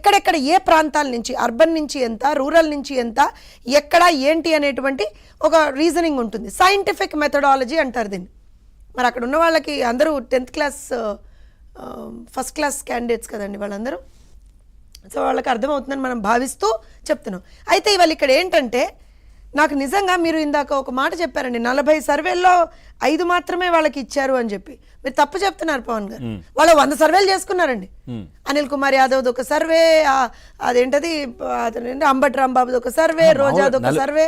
ఎక్కడెక్కడ ఏ ప్రాంతాల నుంచి, అర్బన్ నుంచి ఎంత, రూరల్ నుంచి ఎంత, ఎక్కడ ఏంటి అనేటువంటి ఒక రీజనింగ్ ఉంటుంది. సైంటిఫిక్ మెథడాలజీ అంటారు దీన్ని. మరి అక్కడ ఉన్న వాళ్ళకి అందరూ 10th class first class candidates కదండి వాళ్ళందరూ. సో వాళ్ళకి అర్థమవుతుందని మనం భావిస్తూ చెప్తున్నాం. అయితే ఇవాళ ఇక్కడ ఏంటంటే, నాకు నిజంగా మీరు ఇందాక ఒక మాట చెప్పారండి, 40 సర్వేల్లో 5 మాత్రమే వాళ్ళకి ఇచ్చారు అని చెప్పి. మీరు తప్పు చెప్తున్నారు పవన్ గారు. వాళ్ళు 100 సర్వేలు చేసుకున్నారండి. అనిల్ కుమార్ యాదవ్ది ఒక సర్వే, అదేంటది అంబటి రాంబాబుది ఒక సర్వే, రోజాది ఒక సర్వే,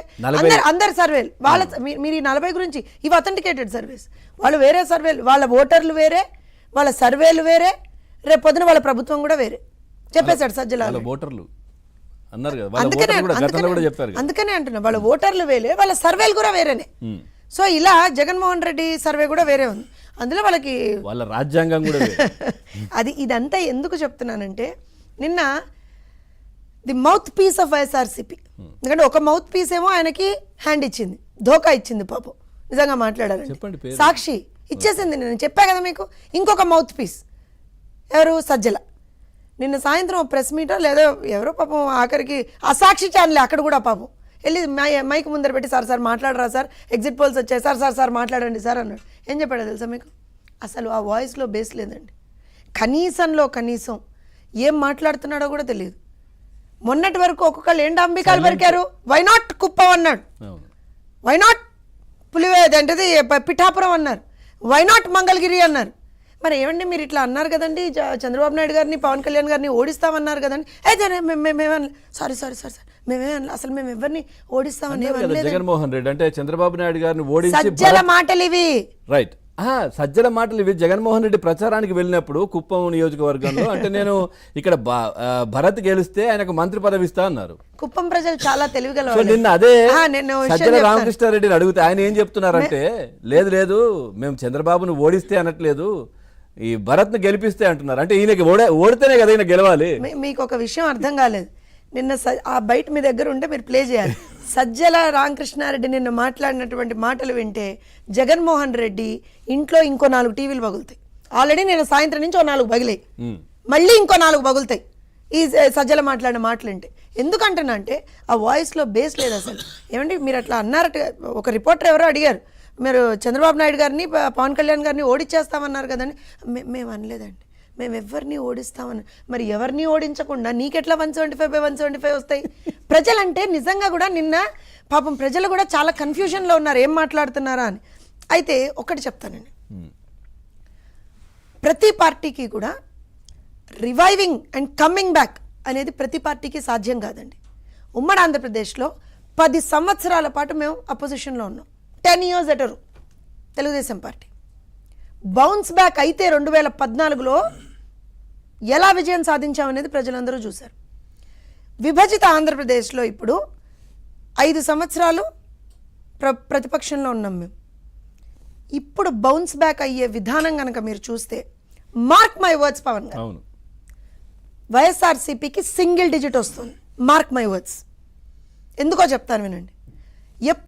అందరి సర్వేలు వాళ్ళ. మీరు ఈ 40 గురించి, ఇవి అథెంటికేటెడ్ సర్వేస్. వాళ్ళు వేరే సర్వేలు, వాళ్ళ ఓటర్లు వేరే, వాళ్ళ సర్వేలు వేరే, రేపు పొద్దున వాళ్ళ ప్రభుత్వం కూడా వేరే చెప్పేశాడు సజ్జల. అందుకనే అంటున్నా, వాళ్ళ ఓటర్లు వేరే, వాళ్ళ సర్వేలు కూడా వేరేనే. సో ఇలా జగన్మోహన్ రెడ్డి సర్వే కూడా వేరే ఉంది, అందులో వాళ్ళకి వాళ్ళ రాజ్యాంగం కూడా అది. ఇదంతా ఎందుకు చెప్తున్నానంటే, నిన్న the mouthpiece of YSRCP, ఎందుకంటే ఒక మౌత్ పీస్ ఏమో ఆయనకి హ్యాండ్ ఇచ్చింది, ధోకా ఇచ్చింది పాపం, నిజంగా మాట్లాడాలని సాక్షి ఇచ్చేసింది. నేను చెప్పా కదా మీకు. ఇంకొక మౌత్ పీస్ ఎవరు? సజ్జల. నిన్న సాయంత్రం ప్రెస్ మీటో లేదో ఎవరో పాపం ఆఖరికి ఆ సాక్షి ఛానల్ అక్కడ కూడా పాపం వెళ్ళి మైక్ ముందర పెట్టి, సార్ మాట్లాడరా సార్, ఎగ్జిట్ పోల్స్ వచ్చాయి సార్ మాట్లాడండి సార్ అన్నాడు. ఏం చెప్పాడో తెలుసా మీకు? అసలు ఆ వాయిస్లో బేస్ లేదండి. కనీసం ఏం మాట్లాడుతున్నాడో కూడా తెలియదు. మొన్నటి వరకు ఒక్కొక్కళ్ళు ఏంటి అంబికాలు పరికారు, వైనాట్ కుప్పం అన్నాడు, వైనాట్ పులివేదంటది పిఠాపురం అన్నారు, వైనాట్ మంగళగిరి అన్నారు. మరి ఏమండి మీరు ఇట్లా అన్నారు కదండి, చంద్రబాబు నాయుడు గారిని, పవన్ కళ్యాణ్ గారిని ఓడిస్తామన్నారు కదండి. అయితే మేమేమన్నా సారీ మేమేమన్నా, అసలు మేము ఎవరిని ఓడిస్తామని జగన్మోహన్ రెడ్డి అంటే చంద్రబాబు నాయుడు గారిని ఓడించి సజ్జల మాటలు ఇవి. రైట్, సజ్జల మాటలు ఇవి. జగన్మోహన్ రెడ్డి ప్రచారానికి వెళ్ళినప్పుడు కుప్పం నియోజకవర్గంలో అంటే నేను ఇక్కడ భరత్ గెలిస్తే ఆయనకు మంత్రి పదవి ఇస్తా అన్నారు. కుప్పం ప్రజలు చాలా తెలివిగల. నిన్న అదే సజ్జల రామకృష్ణారెడ్డిని అడిగితే ఆయన ఏం చెప్తున్నారంటే, లేదు మేము చంద్రబాబును ఓడిస్తే అనట్లేదు, ఈ భరత్ ను గెలిపిస్తే అంటున్నారు. అంటే ఈయనకి ఓడితేనే కదా ఈయన గెలవాలి. మీకు ఒక విషయం అర్థం కాలేదు. నిన్న ఆ బయట మీ దగ్గర ఉంటే మీరు ప్లే చేయాలి. సజ్జల రామకృష్ణారెడ్డి నిన్న మాట్లాడినటువంటి మాటలు వింటే జగన్మోహన్ రెడ్డి ఇంట్లో ఇంకో 4 టీవీలు పగులుతాయి. ఆల్రెడీ నేను సాయంత్రం నుంచి 4 పగిలాయి, మళ్ళీ ఇంకో 4 పగులుతాయి ఈ సజ్జల మాట్లాడిన మాటలు వింటే. ఎందుకంటున్నా అంటే ఆ వాయిస్లో బేస్ లేదు అసలు. ఏమండి మీరు అట్లా అన్నారట, ఒక రిపోర్టర్ ఎవరో అడిగారు, మీరు చంద్రబాబు నాయుడు గారిని, పవన్ కళ్యాణ్ గారిని ఓడించేస్తామన్నారు కదండి. మేము అనలేదండి, మేము ఎవరిని ఓడిస్తామని. మరి ఎవరిని ఓడించకుండా నీకెట్లా 175/175 వస్తాయి? ప్రజలంటే నిజంగా కూడా నిన్న పాపం ప్రజలు కూడా చాలా కన్ఫ్యూజన్లో ఉన్నారు, ఏం మాట్లాడుతున్నారా అని. అయితే ఒకటి చెప్తానండి, ప్రతి పార్టీకి కూడా రివైవింగ్ అండ్ కమ్మింగ్ బ్యాక్ అనేది ప్రతి పార్టీకి సాధ్యం కాదండి. ఉమ్మడి ఆంధ్రప్రదేశ్లో 10 సంవత్సరాల పాటు మేము అపోజిషన్లో ఉన్నాం. 10 years ఎటరు తెలుగుదేశం పార్టీ బౌన్స్ బ్యాక్ అయితే 2014లో ఎలా విజయం సాధించామనేది ప్రజలందరూ చూశారు. విభజిత ఆంధ్రప్రదేశ్లో ఇప్పుడు 5 సంవత్సరాలు ప్రతిపక్షంలో ఉన్నాం మేము. ఇప్పుడు బౌన్స్ బ్యాక్ అయ్యే విధానం కనుక మీరు చూస్తే, మార్క్ మై వర్డ్స్ పవన్ గారు, వైఎస్ఆర్సీపీకి సింగిల్ డిజిట్ వస్తుంది. Mark my words. ఎందుకో చెప్తాను వినండి.